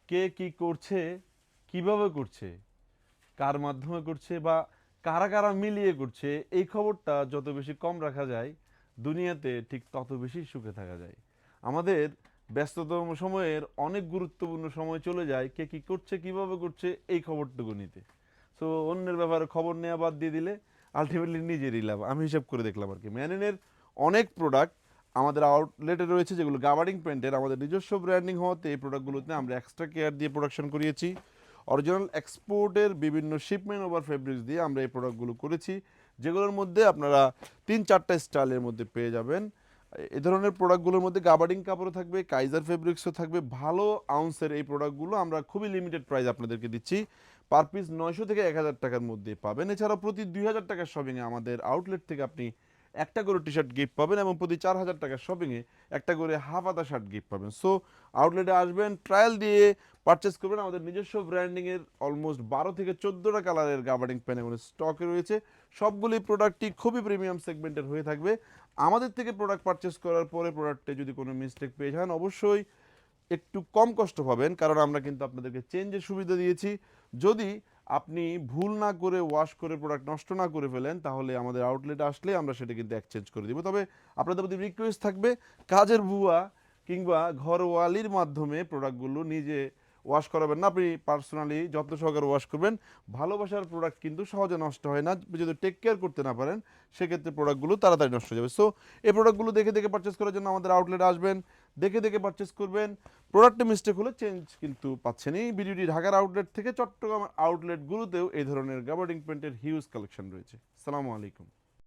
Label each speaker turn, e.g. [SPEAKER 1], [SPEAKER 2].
[SPEAKER 1] কে কি করছে, কিভাবে করছে, কার মাধ্যমে করছে বা কারা কারা মিলিয়ে করছে, এই খবরটা যত বেশি কম রাখা যায় দুনিয়াতে ঠিক তত বেশি সুখে থাকা যায়। আমাদের ব্যস্ততম সময়ের অনেক গুরুত্বপূর্ণ সময় চলে যায় কে কি করছে, কিভাবে করছে এই খবরটুকু নিতে। সো অন্যের ব্যাপারে খবর নেওয়া বাদ দিয়ে দিলে আলটিমেটলি নিজেরই লাভ। আমি হিসাব করে দেখলাম আর কি, ম্যানিনের অনেক প্রোডাক্ট আমাদের আউটলেটে রয়েছে যেগুলো গাবার্ডিং প্যান্টের, আমাদের নিজস্ব ব্র্যান্ডিং হওয়াতে এই প্রোডাক্টগুলোতে আমরা এক্সট্রা কেয়ার দিয়ে প্রোডাকশন করিয়েছি। অরিজিনাল এক্সপোর্টের বিভিন্ন শিপমেন্ট ওভার ফেব্রিক্স দিয়ে আমরা এই প্রোডাক্টগুলো করেছি, যেগুলোর মধ্যে আপনারা 3-4টা স্টাইলের মধ্যে পেয়ে যাবেন। এই ধরনের প্রোডাক্টগুলোর মধ্যে গাবার্ডিং কাপড়ও থাকবে, কাইজার ফেব্রিক্সও থাকবে। ভালো আউন্সের এই প্রোডাক্টগুলো আমরা খুবই লিমিটেড প্রাইস আপনাদেরকে দিচ্ছি, পার পিস 900 থেকে 1000 টাকার মধ্যে পাবেন। এছাড়াও প্রতি 2000 টাকার শপিংয়ে আমাদের আউটলেট থেকে আপনি একটা করে টি শার্ট গিফট পাবেন এবং প্রতি 4000 টাকার শপিংয়ে একটা করে হাফ আদা শার্ট গিফট পাবেন। সো আউটলেটে আসবেন, ট্রায়াল দিয়ে পারচেস করবেন। আমাদের নিজস্ব ব্র্যান্ডিংয়ের অলমোস্ট 12 থেকে 14টা কালারের গাবার্ডিং প্যান এখন স্টকে রয়েছে। সবগুলি প্রোডাক্টই খুবই প্রিমিয়াম সেগমেন্টের হয়ে থাকবে। আমাদের থেকে প্রোডাক্ট পারচেস করার পরে প্রোডাক্টে যদি কোনো মিস্টেক পেয়ে যান অবশ্যই একটু কম কষ্ট পাবেন, কারণ আমরা কিন্তু আপনাদেরকে চেঞ্জের সুবিধা দিয়েছি। যদি আপনি ভুল না করে ওয়াশ করে প্রোডাক্ট নষ্ট না করে ফেলেন তাহলে আমাদের আউটলেটে আসলে আমরা সেটা কিন্তু এক্সচেঞ্জ করে দিব। তবে আপনাদের প্রতি রিকোয়েস্ট থাকবে, কাজের বুয়া কিংবা ঘরওয়ালির মাধ্যমে প্রোডাক্টগুলো নিজে ওয়াশ করাবেন না, আপনি পার্সোনালি যত্ন সহকারে ওয়াশ করবেন। ভালোবাসার প্রোডাক্ট কিন্তু সহজে নষ্ট হয় না, যদি টেক কেয়ার করতে না পারেন সেক্ষেত্রে প্রোডাক্টগুলো তাড়াতাড়ি নষ্ট হয়ে যাবে। সো এই প্রোডাক্টগুলো দেখে দেখে পারচেস করার জন্য আমাদের আউটলেটে আসবেন, দেখে দেখে পারচেস করবেন। প্রোডাক্টে মিস্টেক হলে চেঞ্জ কিন্তু পাচ্ছেন। এই ভিডিওটি ঢাকার আউটলেট থেকে চট্টগ্রাম আউটলেটগুলোতেও এই ধরনের গাবার্ডিং প্যান্টের হিউজ কালেকশন রয়েছে। আসসালামু আলাইকুম।